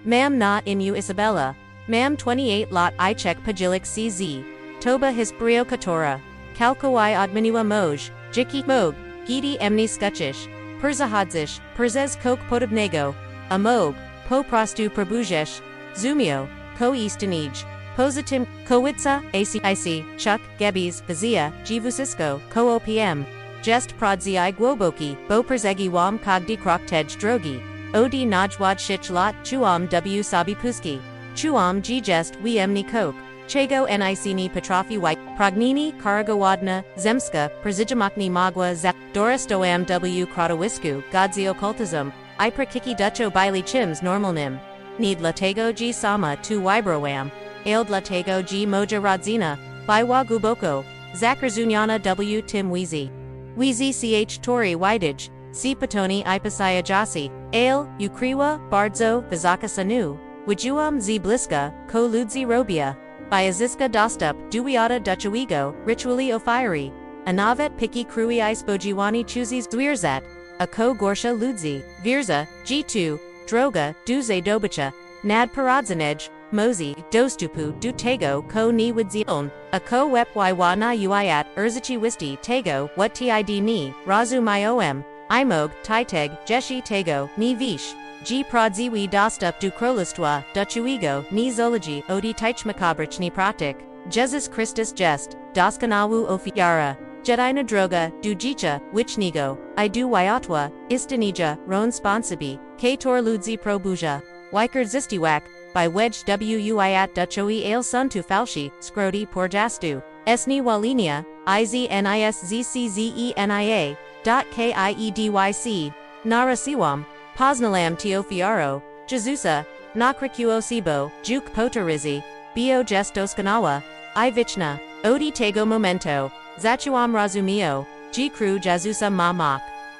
Mam na imu Isabella. Mam 28 lot Ichek Pajilik CZ. Toba Hisprio Katora. Kalkowai Odmaniwa Moj. Jiki Mog. Gidi Emni Skuchish. Perzahadzish. Perzez Kok Podobnego. Amog. Po Prostu Prabujesh. Zumio. Ko Eastanij. Pozitim. Kowitsa. ACIC. Chuck. Gebbies. Vizia. Jivusisko. Ko OPM. Jest Prodzi I Gwoboki. Bo Perzegi Wam Kogdi Kroktej Drogi. Od Najwad Shich Lot. Chuam W Sabi Puski. Chuam G Jest We Emni Kok. Chego Nicini Petrofi White. Prognini Karagowadna. Zemska. Perzijamakni Magwa Zep. Doristoam W Krotowisku. Godzi Occultism. Ipra Kiki Ducho Bili Chims Normalnim. Need Latego G Sama Tu Wibroam. Aild Latego G Moja Rodzina. Biwa Guboko. Zakharzunyana W Tim Weezy. Weezy Ch Tori Widage. C Patoni Ipasaya Jasi. Ale, Ukriwa, Bardzo, Vizaka Sanu. Wijuam Z Bliska, Ko Ludzi Robia. Biaziska Dostup, Duwiata Duchawigo, Ritually Ofiri. Anavet Piki Krui Bojiwani Chuzis Dwirzat. A Ko Gorsha Ludzi, Virza, G2, Droga, Duze Dobicha. Nad Paradzanej, Mozi, Dostupu, Dutego, Ko Ni Widzion. A Ko Wep Wana Uiat, Urzichi Wisti, Tego, What Tid Ni, Razu Myom. Imog, Titeg, Jeshi Tego, Ni Vish. G Prodziwi Dostup du Krolistwa, Duchuigo, Ni Zology, Odi Teich Makabrich Ni Pratik. Jesus Christus Jest, Doskanawu Ofiara. Jedina Droga, Du Jicha, Wichnigo, I Du Wyatwa, Istanija, Ron Sponsibi, Kator Ludzi Probuja. Wiker Zistiwak, by Wedge Wuiat Duchoi Ale Sun tu Falshi, Scrodi Porjastu. Esni Walinia, IZNISZCZENIA. Kiedyc, Nara Siwam, Poznalam Teofiaro, Jezusa, Nakrikuo Sibo, Juk Potarizi, Bio Gestoskanawa, I Vichna, Odi Tego Momento, Zachuam Razumio, G Kru Jazusa Ma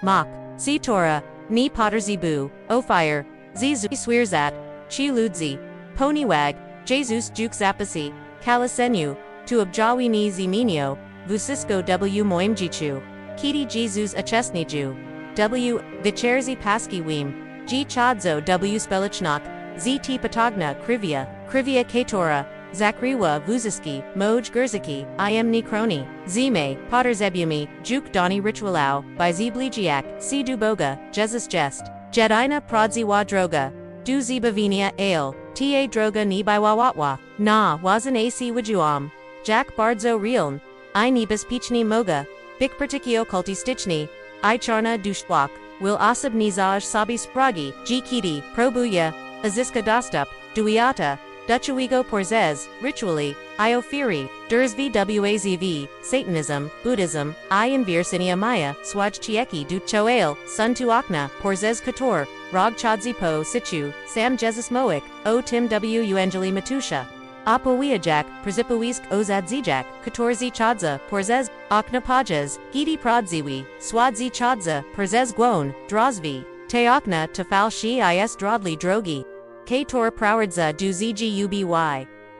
Mok, Si Tora, Ni Potterzibu, Ofire, Zizu Swirzat, Chi Ludzi, Poniwag, Jesus Juk Zapasi, Kalisenu, Tu Abjawi Ni Ziminio, Vusisko W Moimjichu. Kiti Jesus Achesniju. W. Vicherzi Paski Weem. G. Chadzo W. Spelichnok. ZT Patagna Krivia Katora. Zakriwa Vuziski, Moj Gurziki, Im Nikroni. Zime, Potterzebumi, Juk Doni Ritualau, by Zbligiak, C. Duboga, Jesus Jest. Jedina Prodziwa Droga. Du Zibavinia Ale, Ta Droga Ni Biwawatwa. Na, Wazan AC Wijuam. Jack Bardzo Realn. I Nibis Pichni Moga. Bik Partikio Kulti Stichni, I Charna Dushwak, Will Asab Nizaj Sabi Spragi, G Kiti, Probuya, Aziska Dostup, Duiata, Duchawigo Porzez, Ritually, Iofiri, Durzv Wazv, Satanism, Buddhism, I Invirsinia Maya, Swaj Chieki Du Choale, Sun Tuakna, Porzez Kator, Rog Chodzi Po Sichu, Sam Jesus Moik, O Tim W Uangeli Matusha. Apowiajak, Przipowisk Ozadzijak, Katorzi Chodza, Porzez, Oknapajas, Gidi Prodziwi, Swadzi Chodza, Porzez Gwon, Drozvi, Teokna Tafal Shi Is Drodli Drogi. Kator Prowardza Du Zgi Uby.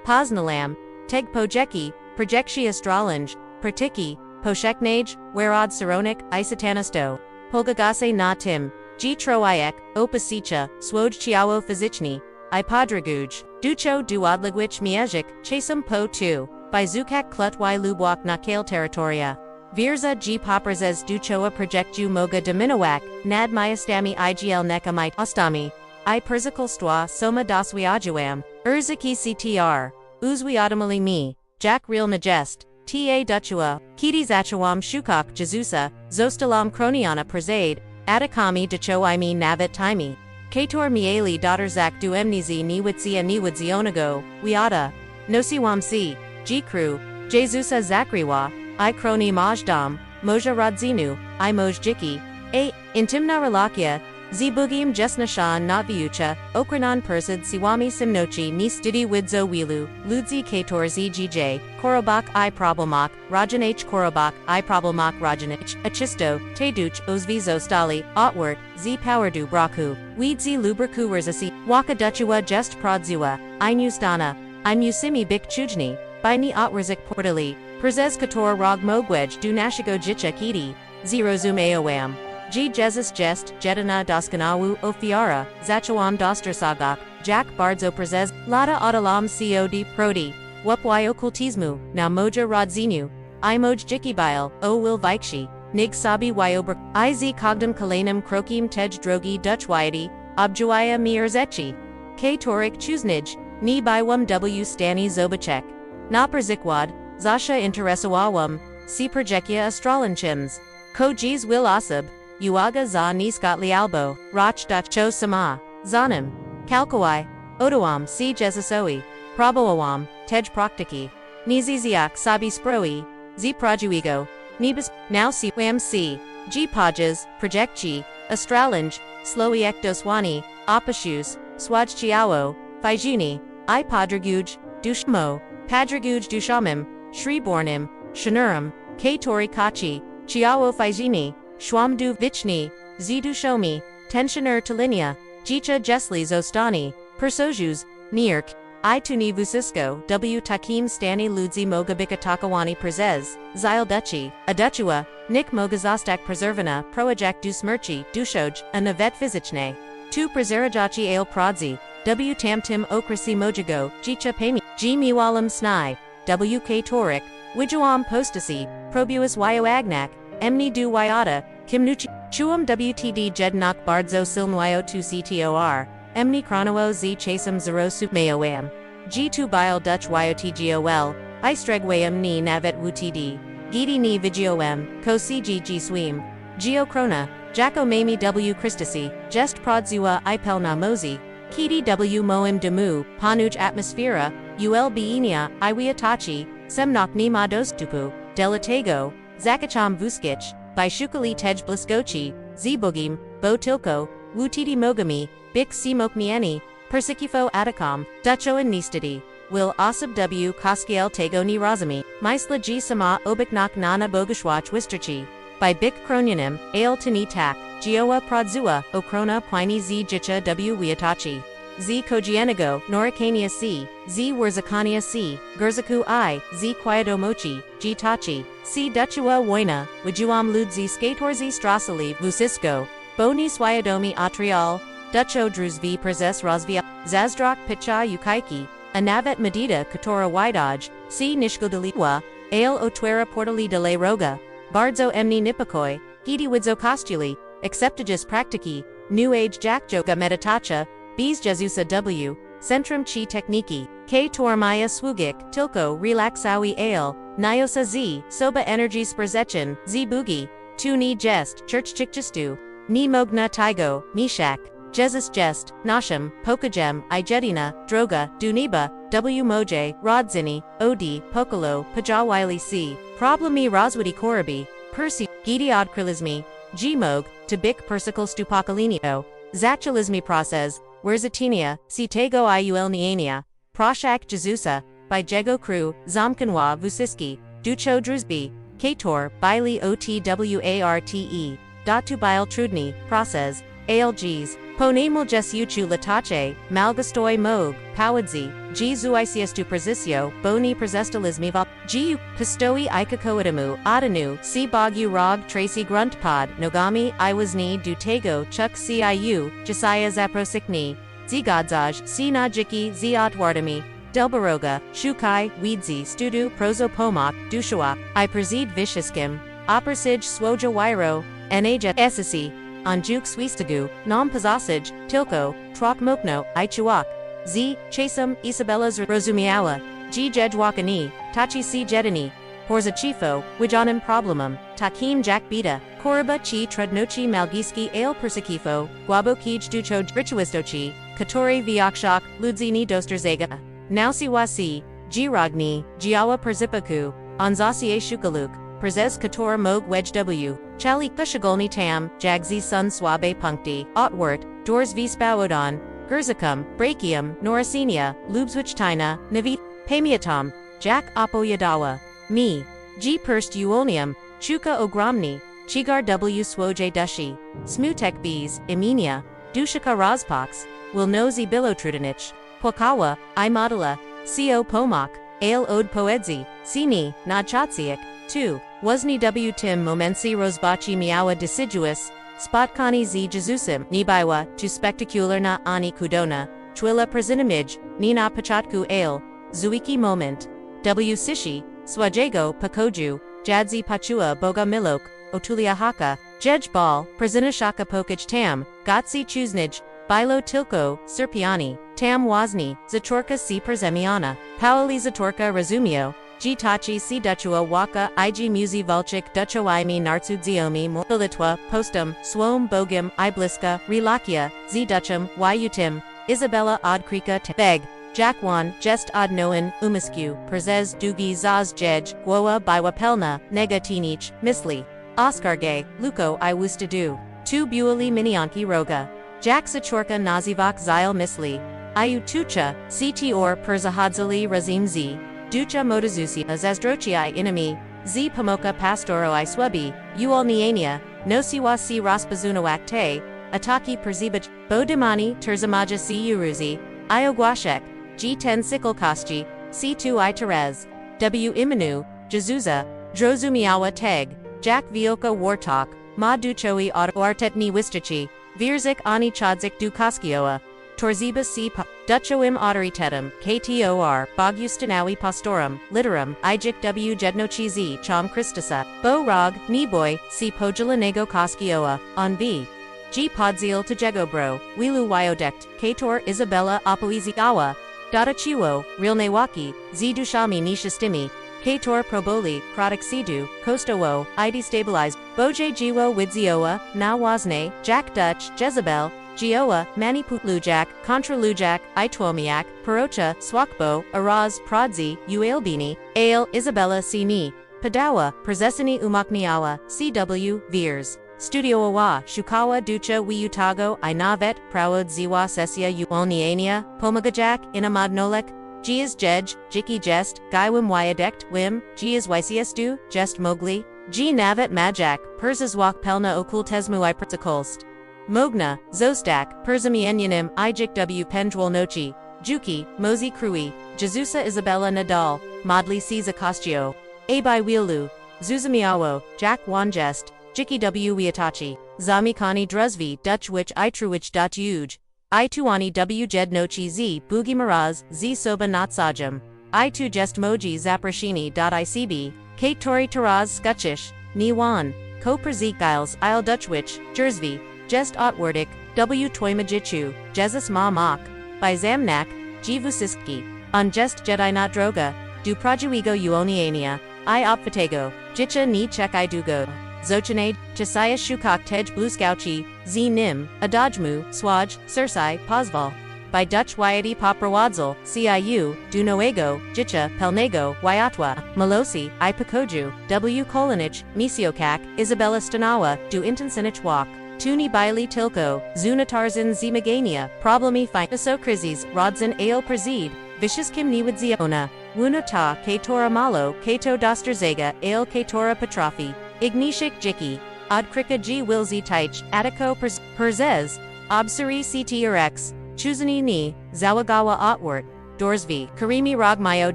Poznalam, Teg Pojeki, Projekshi Astralange, Pertiki, Posheknage, Werod Saronic, Isatanisto. Polgagase Na Tim, G Troiek, Opasicha, Swoj Chiawo Fizichni. I Padraguj, Ducho Duodligwich Miejik, Chasum Po 2, by Zukak Klut Y Lubwak Nakale Territoria. Virza G Popperzes Duchoa Projectu Moga Dominowak, Nad Myastami IGL Nekamite Ostami. I Perzical Stwa Soma Daswiajuam, Urziki CTR, Uzwiadamali Mi, Jack Real Najest, Ta Duchua, Kiti Zachawam Shukak Jezusa, Zostalam Kroniana Perzade, Atakami Duchoimi Navit Taimi. Kator Mieli daughter Zak du Emnizi Niwitzia Niwitzionago, Wiata, Nosiwamsi, G Crew, Jezusa Zakriwa, I Kroni Majdam, Moja Radzinu, I Moj Jiki, A. Intimna Relakia, Zbugim Jesnashan Notviucha, Okranan Persid Siwami Simnochi Nistidi Widzo Wilu, Ludzi Kator ZGJ, Korobak I Problemak, Rajan H Korobak I Problemak Rajan H, Achisto, Teduch Ozvizo Stali, Otwart, Z Powerdu Braku, Weedzi Lubraku Rzasi, Waka Duchua Jest Prodziwa, I Nustana, I Musimi Bik Chujni, Bini Otwarzik Portali, Perzez Kator Rog Mogwej Du Nashigo Jicha Kiti, Zerozum Aoam. G Jesus Jest, Jedina Doskanawu Ofiara, Zachawam Dostersagak, jak bardzo przez lata odalam cod prodi, WPYŁA kultizmu, na moja rodzeniu, I moj jikibile, o will vikshi, nig sabi wyobr, I z cogdom kolejnym krokiem tej drogi duchwyati, objuia mi erzechi. K torik chuznij, ni bywam w stani zobacek. Na przykład, zasha interesowałam, si projekia astrolonchims. Ko dziś will osób, uwaga za niskotli albo, roch cho sama, zanim, kalkowai, odoam si jezusowi, proboałam, tej praktiki, niziziak sabi sproi, z projuigo, nibis, now si wam si, g podges, projectci, astralange, slowi ekdoswani, opashus, swajchiawo, fijuni, I padraguj, dushmo, padraguj dushamim, shribornim, shanurum, k tori kachi, chiawo fijini, shwamdu vichni, zidushomi, tensioner talinia, jicha jesli zostani, persojus, nirk, I tuni vusisko, w takim stani ludzi mogabika takawani przez, zile duchi, aduchua, nik mogazostak preservana, proajak dusmerchi, dushoj, a navet fizyczne. Tu PRZERAŻAJOCE ale prodzi, w tamtim okrasi mojago, jicha pami, g miwalam snai, w k torik, wijuam postasi, probuis agnak, emni du wyota, kimnuchi, chuam wtd jednak bardzo silnwayo tu ctor, emni chronowo z chasem zarosu mayoam. G2 bile Dutch yotgol, istregwam ni navet wtd, gidi ni vigiom, ko cg swim, geochrona, jako mami w Christasi, jest prodzua ipel na mozi, kidi w moim demu, panuj atmosfera, bienia, iwiatachi, semnok ni ma dostupu, delatego, zakacham vuskich, by shukali tej bliskochi, zbugim, bo tilko, wutidi mogami, bik simokmieni, persikifo atacom, duchoan nistidi, will osib w koskiel tego ni razami, mysla g sama obiknak nana bogashwach wisterchi, by bik kronyanim, ale tini tak, gioa prodzua, okrona plini z jicha w wiatachi, z kogienego, noricania c, z wurzakania c, gurzaku I, z quietomochi, g tachi, c duchua woina, wijuam ludzi skatorzi strasali vusisko, boni swiadomi atrial, ducho druzvi przez razvia, zazdrok picha yukaiki, a navet medida katora widaj, c nishgodaliwa, ale otwera portali de la roga, bardzo emni nipakoi, gidi widzo kostuli, acceptages praktiki, new age jakjoga meditacha, B's Jezusa w, centrum chi techniki, k tormaya swugik, tilko relaxawi ale, nyosa z, soba energy sprzechin, z bugi, tu ni jest, church chikchistu, ni mogna tigo, mishak, Jesus jest, nasham, pokajem, ijedina, droga, duniba, w moje, rodzini, od, pokalo, pajawili c, problemi rozwidi korabi, persi, gidi odkrilizmi, gmog, tabik persikal stupakalino, zachalizmi process, Wurzatinia, si tego iulniania, proshak Jezusa, by jego crew, zamkanwa vusiski, ducho druzbi, kator, bili otwarte, datu bile trudni, process, algs, ponamul jesuchu latache, malgastoi mog, pawadzi, g zuisiestu prezisio, boni prezestalismiva, g pistoi ikakoidamu, adanu, si bogu rog tracy gruntpod, nogami, iwazni dutego chuk ciu, jasiah zaprosikni, zgodzaj, si najiki zotwardami, delbaroga, shukai, weedzi studu prosopomok, dushua, I prezid vishiskim, opersij swoja wiro, naja esasi, Anjuk swistagu, nam pazasij, tilko, trok mokno, ichuak, z, chasum, Isabella's rozumiawa, g jedwakani, tachi si jedani, porzachifo, wijanim problemum, takim jak beta, koriba chi trudnochi malgiski ale persikifo, guabo kij ducho rituistochi, katori viakshak, ludzini dosterzega, nausi wasi, g ragni, giawa perzipaku, anzasie shukaluk, Przez kator mog wedge w, chali kushagolni tam, jagzi sun swabe punkti, otwort, doors v spawodon, gurzakum, brachium, noricenia, lubzwichtina, navit, pamiatom, jak opoyadawa, mi, g perst uolnium, chuka ogromni, chigar w swoje dushi, smutek bees, imenia, dushika rozpox, wilnozi bilotrudanich, pwakawa, I modula, co pomok, ale od poedzi, sini, nadchatsiak, 2. Wozni w tim momensi rozbachi miała deciduous, spotkani z Jezusem, nibiwa, tu spectacular na ani kudona, Twila Przinimij, Nina Pachatku Ale, Zuiki Moment. W Sishi, Swajego Pakoju, Jadzi Pachua Boga Milok, Otulia Haka, Jej Bal, Przinashaka Pokaj Tam, Gotsi Chuznij, Bilo Tilko, Serpiani, Tam Wazni, Zatorka C Przemiana, Paoli Zatorka Razumio, Gitachi C Duchua Waka, Ig Musi Vulchik Duchoimi Nartsudziomi Molitwa, Postum, Swom Bogim, Ibliska, Relakia, Z Duchum, Yutim, Isabella Odkrika Beg, Jakwan, Jest Od Noan, Umisku, Przez Dugi Zaz Jej, Gwoa Biwa Pelna, Negatinich, Misli, Oskarge, Luko I Wustadu, Tu Buali Minyanki Roga, Jak Sachorka Nazivak Zile Misli, Iu Tucha, Ct or Perzahadzali Razim Z, Ducha Modazusi Zazdrochii Inami, Z Pomoka Pastoro I Swabi, Uolniania, Nosiwa C Raspazunawak Te, Ataki Perzibach, Bodimani, Terzamaja C Uruzi, Iogwashek, G10 Sikolkoski, C2 I Terez, W Imanu, Jazuza, Drozumiawa Teg, Jak Vioka Wartok, Ma Duchoi Artetni Wistichi, Virzik Ani Chodzik Dukoskioa, Torziba C. Duchoim Autoritetum, KTOR, Bogustinawi Pastorum, Literum, Ijik W. Jednochi Z. Chom Christusa, Bo Rog, Niboy, C. Pojalanego Koskioa, On V. G. Podzil Tajegobro, Wilu Wyodekt, Kator Isabella Apoiziawa, Dada Chiwo, Rilnewaki, Z. Dushami Nishistimi, Kator Proboli, Krodik Sidu, Kostowo, ID Stabilized, Boje Jiwo Widzioa, Na Wazne, Jack Dutch, Jezebel, Gioa, Maniputlujak, Contralujak, Ituomiak, Perocha, Swakbo, Araz, Prodzi, Ualbini, Ale, Isabella Simi, Padawa, Przesini Umakniawa, CW, Veers. Studio Awa, Shukawa Ducha Wiutago, Inavet, Prawod Ziwa Sesia Uolniania, Pomagajak, Inamadnolek, Gias Jej, Jiki Jest, Gaiwim Wyadekt, Wim, Gias Wysiastu, Jest Mogli, G Navet Majak, Perzazwak Pelna Okultesmu I Perzakolst. Mogna, Zostak, Perzamienyanim, Ijik W. Pendrwal Nochi, Juki, Mozi Krui, Jezusa Isabella Nadal, Modli Caesar Costio, Abai Wielu, Zuzamiawo, Jack Wanjest, Jiki W. Wiatachi, Zamikani Druzvi Dutch Wich Itruwich Uj, Ituani W. Jed Nochi Z. Bugi Maraz, Z. Soba Natsajam, I2 Jest Moji Zaprashini. ICB, Kate Tori Taraz Skuchish, Niwan, Ko Prazik Giles Isle Dutchwich, Jersvi, Jest Otwardik, W. Toimajichu, Jesus Ma Mach, by Zamnak, Jivusiski, on Jest Jedi Not Droga, Du Prajuigo Uoniania, I Opfatego, Jicha Ni Chek I Dugo, Zochanade, Chisaya Shukak Tej Bluskauchi, Z Nim, Adajmu, Swaj, Sursai, Pozval, by Dutch Wyadi Poprawadzal, CIU, Dunoego, Jicha, Pelnego, Wyatwa, Malosi, I Pakoju, W. Kolinich, Misiokak, Isabella Stanawa, Du Intensinich Walk. Tuni Bailey Tilko, Zunatarzan Zimagania, Problemi Fintaso Krizis, Rodzin Ale Prezid, Vicious Kim Niwadziona, Wunata, Katora Malo, Kato Dosterzega, Ale Katora Petrafi, Ignishik Jiki, Odkrika G. Wilzi Taich, Atiko Perzez, Obsuri CTRX, Chuzani Ni, Zawagawa Otwart, Dorsvi, Karimi Rogmayo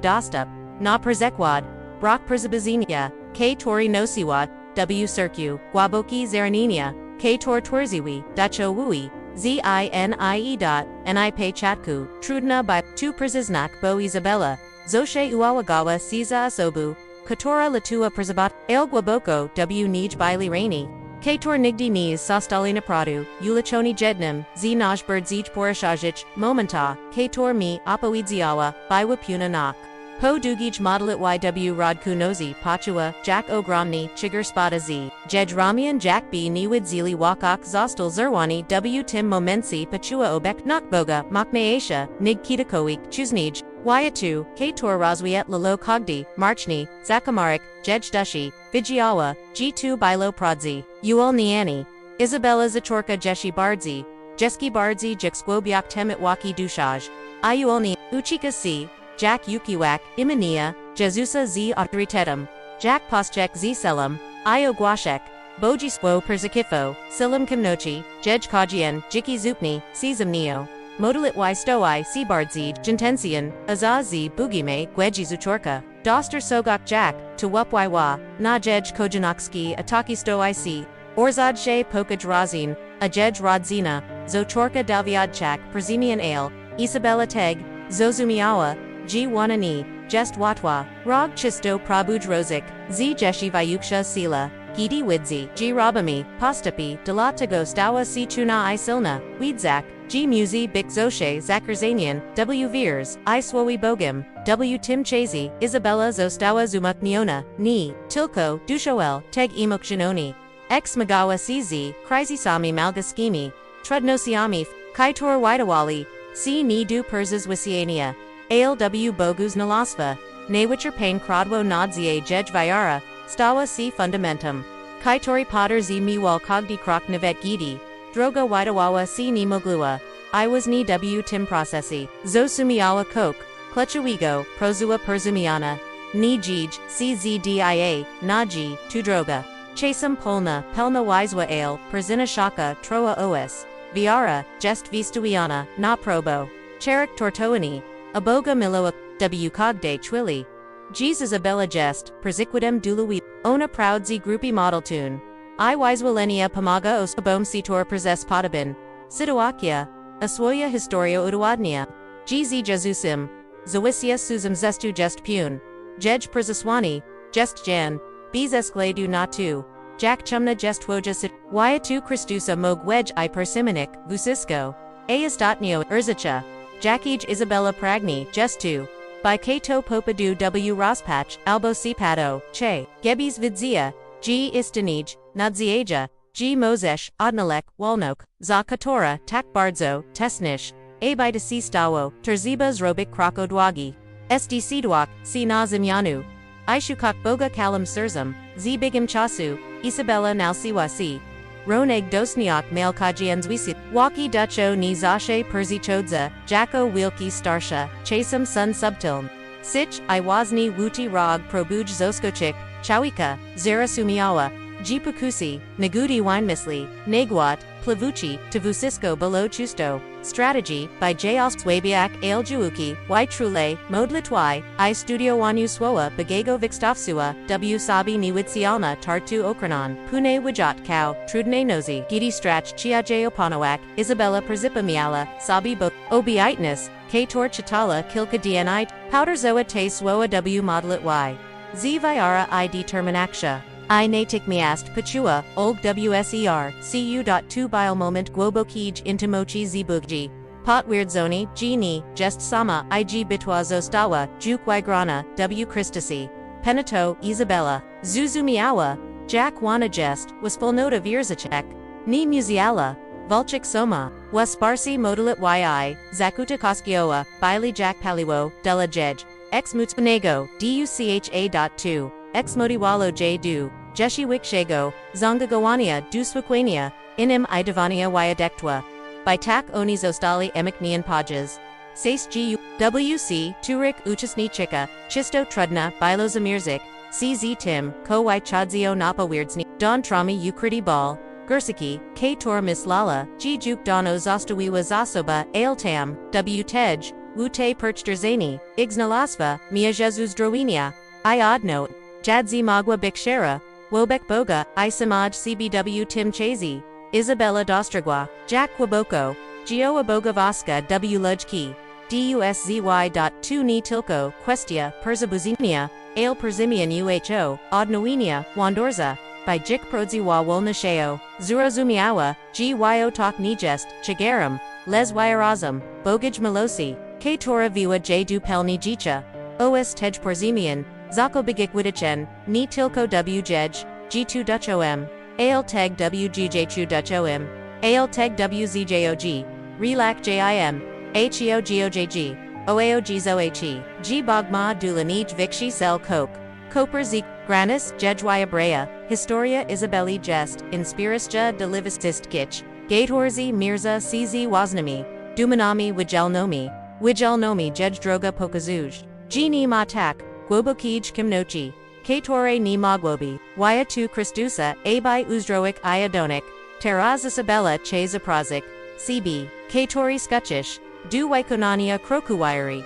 Dostup, Na Perzekwad, Brock Perzabazinia, K. Tori Nosiwat, W. Circu, Guaboki Zaraninia, K. Tor Twerziwi, Dacho Wui, ZINIE. Nipe Chatku, Trudna by 2 Prziznak Bo Isabella, Zoshe Uawagawa Siza Asobu, Katora Latua Przabat, El Guaboko W. Nij Bailey Raini, K. Tor Nigdi Niz Sostalina Pradu, Ulachoni Jednim, Z. Najbird Zij Porashajich, Momenta, K. Tor Mi, Apoidziawa, Biwa Puna Nak. Po Dugij Modelit YW Rodku Nozi, Pachua, Jack Ogromni, Chigger Spada Z, Jej Ramian Jack B. Niwid Zili Wakak Zostal Zerwani W. Tim Momensi Pachua Obek Nakboga, Makmeasha, Nig Kitakowik, Chuznij, Wyatu, K. Tor Razwiet Lalo Kogdi, Marchni, Zakamarik, Jej Dushi, Vigiawa, G2 Bilo Prodzi, Uol Niani, Isabella Zachorka Jeshi Bardzi, Jeski Bardzi Jixquobiak Temet Waki Dushaj, Iuolni, Uchika C. Jack Yukiwak, Imania, Jezusa Z. Autoritetum, Jack Poschek Z. Selam, Io Guashek, Bojiswo Perzakifo, Silam Kimnochi, Jej Kajien, Jiki Zupni, Sesam Neo, Modalit Y Stoi, Sebardzi, Jintensian, Azazi, Bugime, Gweji Zuchorka, Doster Sogak Jack, Tuwupywa, Najej Kojanokski, Ataki Stoi C, Orzad She Pokaj Razin, Ajej Rodzina, Zochorka Dalviadchak, Perzimian Ale, Isabella Teg, Zozumiawa, G. Wanani, Jest Watwa, Rog Chisto Prabuj Rozik, Z. Jeshi Vyuksha Sila, Gidi Widzi, G. Rabami, Postapi, Delatago Stawa C. Chuna I. Silna, Weedzak, G. Musi Bik Zoshe Zakrzanian, W. Veers, I. Swowi Bogim, W. Tim Chazy, Isabella Zostawa Zumukniona, Ni, Tilko, Dushoel, Teg Emokjanoni, X. Magawa CZ, Krisisami Malgaskimi, Trudnosiami, Kaitor Widawali, C. Ni Du Perzas Wisiania, ALW Bogus Nalasva, Nawicher Pain Krodwo Nadzie Jej Vyara, Stawa C. Fundamentum, Kaitori Potter Z. Miwal Kogdi Krok Navet Gidi, Droga Widawawa C. Ni Moglua, I was Ni W. Tim Processi, Zosumiawa Coke, Klechawigo, Prozua Perzumiana, Ni Jij, CZDIA, Naji, Tudroga, Chasam Polna, Pelna Wiswa Ale, Perzina Shaka, Troa Os, Viara, Jest Vistuiana, Na Probo, Cherik Tortoani, Aboga Miloa, W. Cogde Chwili, Jesus Abella Jest, Persiquidem Dului, Ona Proud Z. Grupi Model Tune, I. Wiswalenia Pamaga Os Abom Sitor Perzes Potabin, Sidoakia, Aswoya Historia Ujaawnia, GZ Jezusim, Zawisia Suzum Zestu Jest Pune, Jej Perzeswani, Jest Jan, Bezeskledu Natu, Jack Chumna Jest Wojasit, Wyatu Christusa Mog Wedge I Persimmonic, Vusisko, Aestotnio Urzicha, Jackij Isabella Pragni, Gestu, by Kato Popadu W. Rospach, Albo Cpato, Che, Gebis Vidzia, G. Istanij, Nadzieja, G. Mozesh, Odnalek, Walnok, Zakatora, Takbardzo, Tesnish, Abidasi Stawo, Terzibas Robik Krokodwagi, SDC Dwak, C. Nazimyanu, Ishukak Boga Kalam Surzum, Z. Bigim Chasu, Isabella Nalsiwasi, Roneg Dosniak Mail Kajianzwisit, Waki Ducho Ni Zashe Perzi Chodza, Jacko Wilki Starsha, Chasam Sun Subtilm, Sich, Iwazni Wuti Rog Probuj Zoskochik, Chawika, Zarasumiawa, Jipukusi, Nagudi Winemisli, Negwat, Plavuchi, Tavusisko Below Chusto, Strategy, by J. Oswabiak, Ale Juuki, Y. Trule, Modlitwai, I. Studio Wanyu Swoa, Bagego Vixtofsua, W. Sabi Niwitsialna Tartu Okranon, Pune Wijat Cow, Trudne Nozi, Gidi Strach Chiaje Opanawak, Isabella Perzipamiala, Sabi Bo, Obiitness, K. Tor Chitala Kilka Dnite, Powder Zoa Te Swoa W. Modlit Y. Z. Vyara I. Determinaksha. I natik miast pachua, olg wser, cu.2 bile moment gwobokij intimochi zibugji. Pot weird zoni, geni, jest sama, ig bitwa zostawa, juk grana, w Christasi. Penato, Isabella, Zuzumiawa, Jack wana jest, was full note of Irzacek, ni muziala, Vulchik soma, was sparsi modalit yi, zakuta koskioa, bili Jack paliwo, della jej, ex mutspanego, ducha.2. Ex modiwalo j du, jeshi wikshego, zonga gawania duswaquania, inim idavania wyadektwa. By tak oni zostali emiknian pages. Sace gu, wc, turik uchasni chika, chisto trudna, bilo zamirzik, cz tim, ko y chadzio napa weirdsni, don trami ukriti ball, gursiki, k tor mislala, g juk dono zostawiwa zasoba, ailtam, w tej, wute perchterzani, igznalasva, mia jesus drowinia, I odno. Jadzi Magwa Bikshera, Wobek Boga, I Samaj CBW Tim Chazy, Isabella Dostragwa, Jack Waboko, Gio Aboga Vasca W Lujki, DUSZY.2 Ni Tilko, Questia, Perzabuzinia, Ale Perzimian UHO, Odnowinia, Wandorza, by Jik Prodziwa Wolnasheo, Zurozumiawa, GYO Tok Nijest, Chagaram, Les Wyarazum, Bogij Melosi, K Tora Viwa J Dupel Nijicha, OS Tej Porzimian, Zako Bigikwidichen, Ni Tilko W Jej, G2 Dutch OM, Ale Teg WGJ2 Dutch OM, Ale Teg WZJOG, Relac JIM, HEO GOJG, OAO GZOHE, G Bogma Dulanij Vikshi Sel Coke, Koper Zik, Granis, Jejwaya Brea, Historia Isabelli Jest, Inspirisja de Livistist Kitch, Gatorzi Mirza CZ Waznami, Dumanami Wijelnomi Jej Droga Pokazuj, G Ni Matak, Gwobokij Kimnochi, Katore ni Magwobi, Wyatu Christusa, Abai Uzdroik Iadonik, Teraz Isabella Che Zaprazik, CB, Katori Skuchish, Du Wykonania Krokuwiri,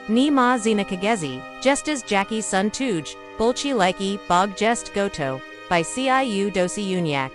Ni Ma Zina Kagezi, Jestas Jackie Sun Tuj, Bolchi Liki, Bog Jest Goto, by CIU Dosi Unyak.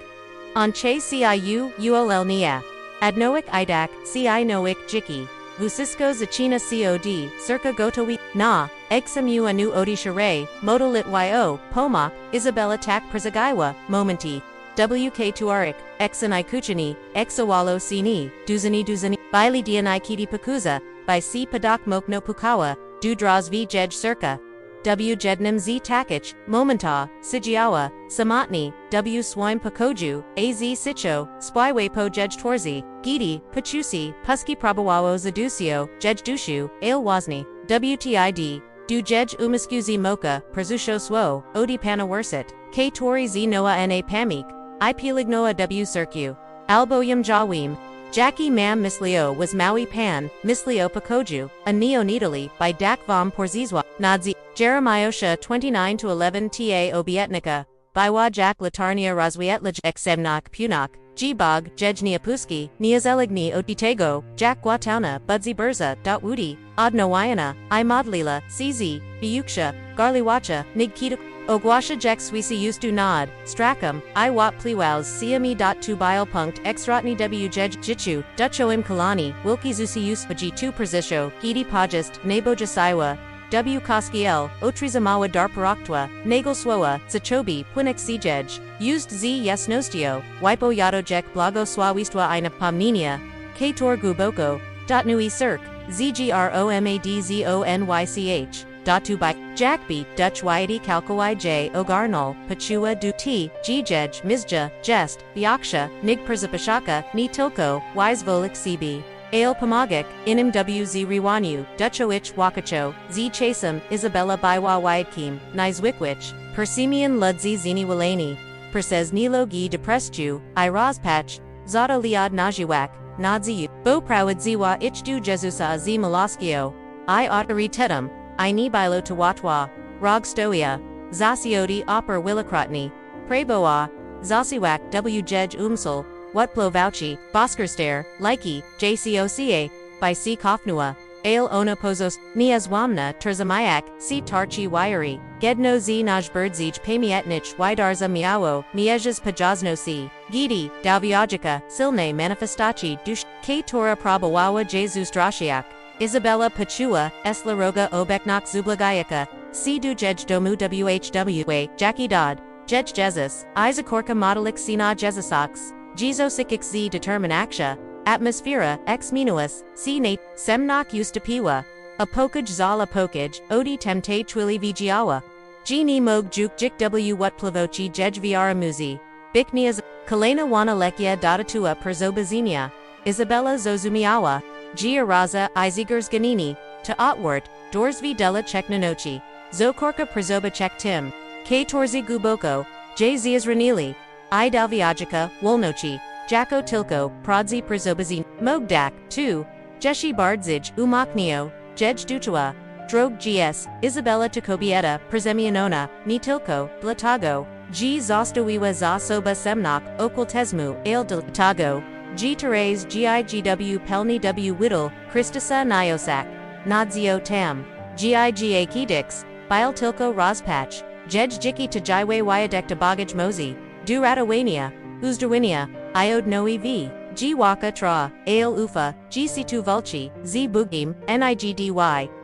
On Che CIU ULL Nia. Adnoik Idak, CI Noik Jiki. Vusisko Zacina Cod, Circa Gotowi, Na, Examu Anu Odi Shire, Modolit Yo, Pomak, Isabella Tak Przegaiwa, Momenti, WK Tuarik, Exanai Kuchini, Exawalo Sini, Duzani, Bili Dianai Kiti Pakuza, by C Padak Mokno Pukawa, Dudras V Jej Circa. W Jednim Z Takich, Momenta, Sijiawa, Samatni, W Swime Pakoju, Az Sicho, Spywe Po Jej Torzi, Gidi, Pachusi, Pusky Prabawawo Zadusio, Jej Dushu, Ale Wazni, WTID, Du Jej Umuskuzi Moka, Przusho Swo, Odi Pana Wersit, K Tori Z Noa Na Pamik, I Pilignoa W Circu, Alboyam Jawim, Jackie Mam Mislio was Maui Pan, Mislio Pakoju, a neonatally, by Dak Vom Porzizwa, Nadzi, Jeremiah 29-11 Ta Obietnica, Bywa Jack Latarnia Razwietlaj Exemnak Punak, Gbog, Jejnia Puski, Niazeligni Otitego, Jack Guatauna, Budsy Burza, Woody, Odnowayana, I Modlila, CZ, Biyuksha, Garliwacha, Nigkita, Ogwasha Jek Swisi Ustu Nod, Stracum, I Wat Pliwows CME.2 Bilepunkt Exrotni W Jej Jichu, Dutchoim Kalani, Wilki Zusi Uspaji 2 Przisho, Gidi Pajist, Nebo Jasaiwa, W Koskiel, Otrizamawa Darparaktwa, Nagel Swoa, Zachobi, Pwinik Sijej, Used Z Yesnostio, Wipo Yadojek Blago Swawistwa Ina Pomninia, K Tor Guboko, Nui Cirque, ZGROMADZONYCH. Datu by Jackby, Dutch Wyety Kalkawai J. Ogarnol, Pachua Du T, Gjej, Mizja, Jest, Byaksha, Nig Przapashaka, Ni Tilko, Wisevolik CB. Ale Pamagik, Inim WZ Riwanyu, Dutchoich Wakacho, Z Chasem, Isabella Bywa Wyedkim, Nizwikwich, Persimian Ludzi Zini Wilani, Perses Nilo Gi Depresju, I Rozpach, Zada Liad Najiwak, Nadziu, Bo Prawad Ziwa Ichdu Jezusa Z Malaskio, I Otari Tetum, I ni bilo Tawatwa, Rog Stoia, Zasiodi Oper Willakrotni, Preboa, Zasiwak W Jej Umsel, Wutplo Vouchi, Boskerster, Likey, JCOCA, by C Kofnua, Ale Ona Pozos, Niazwamna, Terzamayak, C Tarchi Wiry, Gedno Z Najberdzij Pamietnich Widarza Miawo, Miejas Pajaznosi, Gidi, Daviajica, Silne Manifestachi Dush, K Tora Prabawawa Jesus Drashiak. Isabella Pachua, Eslaroga Obeknak Zublagayaka, C Du Jej Domu WHW, Jackie Dodd, Jej Jesus, Isakorka Modelik Sina Jesusox, Jezosik Z Determinaksha, Atmosphera, Ex Minuus, C Nate, Semnak Ustapiwa, Apokaj Zala Pokaj, Odi Temte Twili Vigiawa, Gini Mog Juk Jik W Wat Plavochi Jej Viaramuzi, Biknias, Kalena Wana Lekia Dadatua Perzobazinia, Isabella Zozumiawa, Gia Raza, Izigers Ganini, to Otwart, Dorsvi Della Cheknanochi, Zokorka Przoba Chek Tim, K Torzi Guboko, J Zias Ranili, I Dalviajica, Wolnochi, Jacko Tilko, Prodzi Przobazin, Mogdak, 2, Jeshi Bardzij, Umaknio, Jej Duchua, Drog GS, Isabella Takobieta, Przemianona, Ni Tilko, Blatago, G Zostowiwa za Soba Semnak, Okultezmu, Ale de Tago, G Therese GIGW Pelni W Whittle, Christasa Nyosak, Nadzio Tam, GIGA Kedix, Bile Tilko Rozpach, Jej Jiki Tajaiwe Wyadekta Bagaj Mozi, Duratawania, Uzdawinia, Iod No EV, G Waka Tra, Ale Ufa, GC2 Vulci, Z Bugim, Nigdy,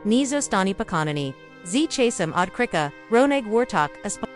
Nizostani Pakanani, Z Chasem Od Krika, Roneg Wartak,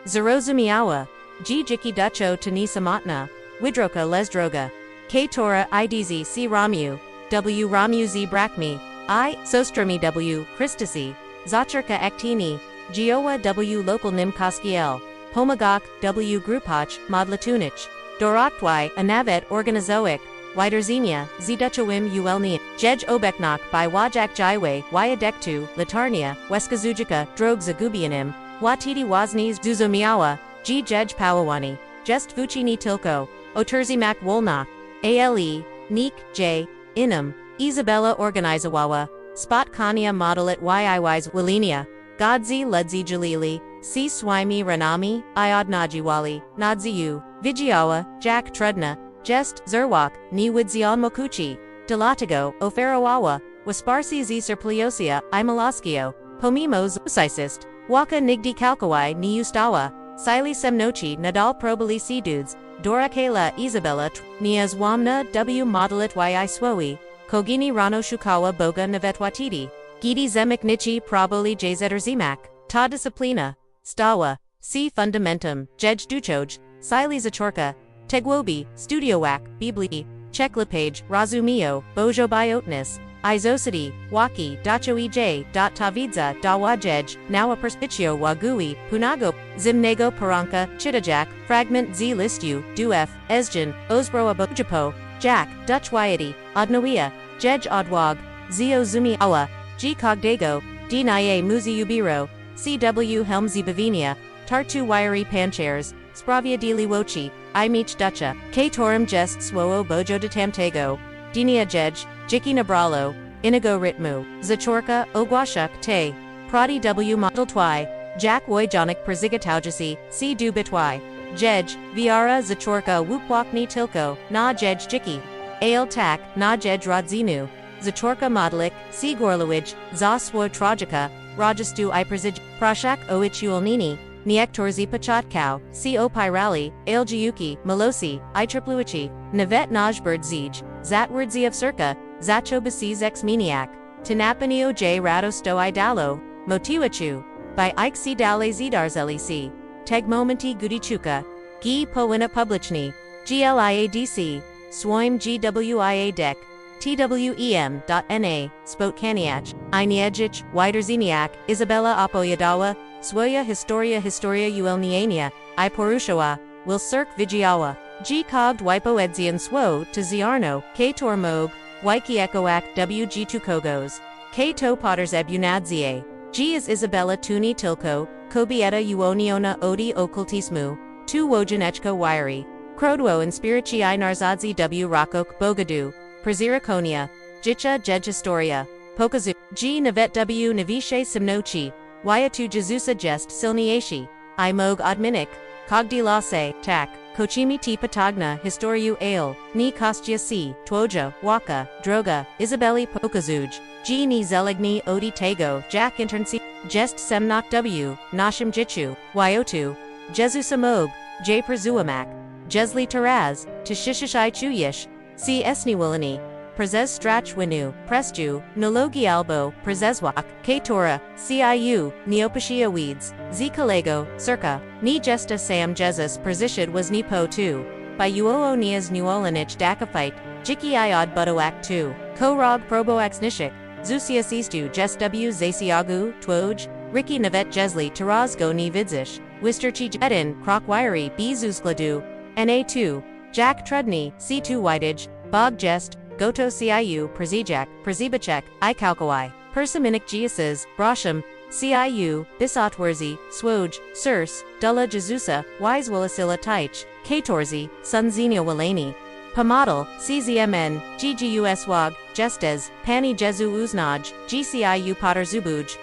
Zerozumiawa, G Jiki Ducho Tanisa Matna, Widroka Lesdroga, K Tora IDZ C Ramu, W Ramu Z Brakmi, I Sostrami W Christasi, Zacharka Aktini, Giowa W Local Nim Koskiel, Pomagok W Grupach Modlatunich, Doraktwy Anavet Organizoic, Widerzenia Zduchowim Uelni, Jej Obeknok by Wajak Jaiwe Wyadektu, Latarnia, Weskazujica Drog Zagubianim, Watiti Waznis Zuzomiawa, G Jej Pawawani, Jest Vuchini Tilko, Oterzimak Wolnak, Ale, Neek, J, Inum, Isabella Organizawawa, Spot Kania Modelit Yiwis Wilinia, Godzi Ludzi Jalili, C Swimi Ranami, Iod Najiwali, Nadziu, Vigiawa, Jack Trudna, Jest, Zerwak, Ni Widzion Mokuchi, Delatago, Oferawawa, Wasparsi Z Serpliosia, Imalaskio, Pomimos, Sisist, Waka Nigdi Kalkawai Ni Ustawa, Sili Semnochi Nadal Probali Sedudes, Dora Kayla Isabella Nias Wamna W Modelit Yi Swowi, Kogini rano shukawa boga navetwatidi. Gidi zemiknichi proboli jzerzimak. Ta disciplina. Stawa. C fundamentum. Jej duchoj. Sili zachorka. Tegwobi. Studiowak. Biblii. Cheklipage. Razumio. Bojo biotnis. Izosity, Waki, Dacho EJ, Tavidza, Dawajej, Nawa Perspicio Wagui, Punago, Zimnego Paranka, Chitajak, Fragment Z Listu, Duef, Esjan, Ozbro Abojapo, Jack, Dutch Wyety, Odnoia, Jej Odwag, Zio Zumi Awa, G Cogdago, D Naye Muzi Ubiro, CW Helmsy Bavinia, Tartu Wiry Panchairs, Spravia di Liwochi, I Meech Dutcha, K Torum Jest Swoo Bojo de Tamtego, Dinia Jej, Jiki Nabralo, Inigo Ritmu, Zachorka, Ogwashuk Te, Pradi W Model Twi, Jack Wojjonik Przygotowjasi, C Du Bitwy, Jej, Viara Zachorka Wupwakni Tilko, Na Jej Jiki, Ale Tak, Na Jej Rodzinu, Zachorka Modelik, C Gorlowij, Za Swo Trojaka, Rajastu I Prashak Oichulnini, Niektorzi Pachatkau, C Opirali, Ale Jiuki, Malosi, I Tripluichi, Navet Najbird Zij, Zatwardzi of Circa, Zacho Basis ex Maniac, Tinapanio J Radosto Idalo, Motiwachu, by Ike Dale Zidarzelic, Tegmomenti Gudichuka, Gi Powina Publichni, GLIADC, Swoim GWIA Dek, TWEM.NA, Spotkaniach, Iniejic, Widerziniak, Isabella Apoyadawa, Swoja Historia Uelniania, I Porushawa, Will Cirque Vigiawa, G Cogged Wipoedzian Swo, to Ziarno, K Tormog, Waiki Ekoak WG Tukogos, K To Potters Ebunadzie, G is Isabella Tuni Tilko, Kobieta Uoniona Odi Okultismu, Tu Wojanechko Wiry, Krodwo and Spirici I Narzadzi W Rakok Bogadu, Przirakonia, Jicha Jejistoria, Pokazu, G Navet W Navishe Simnochi, Wyatu Jezusa Jest Silniashi, I Mog Adminik, Kogdi Lase, Tak, Kochimi T Patagna, Historiu Ale, Ni Kostya C, Twoja, Waka, Droga, Isabelli Pokazuj, G Ni Zeligni Odi Tego, Jack Internsi, Jest Semnok W, Nashim Jichu, Wyotu, Jezusa Mog, J Prazuamak, Jesli Taraz, Tishishishai Chuyish, C Esniwilani, Prezes Strach Winu, Presju, Nologi Albo, Prezeswak, K Tora, CIU, Neopashia Weeds, Z Kalego, Circa, Ni Gesta Sam Jesus Prezishid was Nipo 2, by Uoo Nias Nuolanich Dakafite, Jiki Iod Budoak 2, Korog Proboax Nishik, Zusias Eastu Jest W Zasiagu, Twoj, Ricky Navet Jesli Tarazgo Ni Vidzish, Wisterchi Jedin, Krokwiry B Zuzgladu, NA2, Jack Trudny, C2 Whitage, Bog Jest, Goto CIU, Przijak, Przibachek, I Kalkawai, Persiminik Giases, Brosham, CIU, Bisotwerzi, Swoj, Sirs, Dulla Jezusa, Wise Willisilla Taich, Katorzi, Sunzinio Walani, Pamadal, CZMN, GGUS Wag, Jestez, Pani Jezu Uznaj, GCIU Potter Zubuj,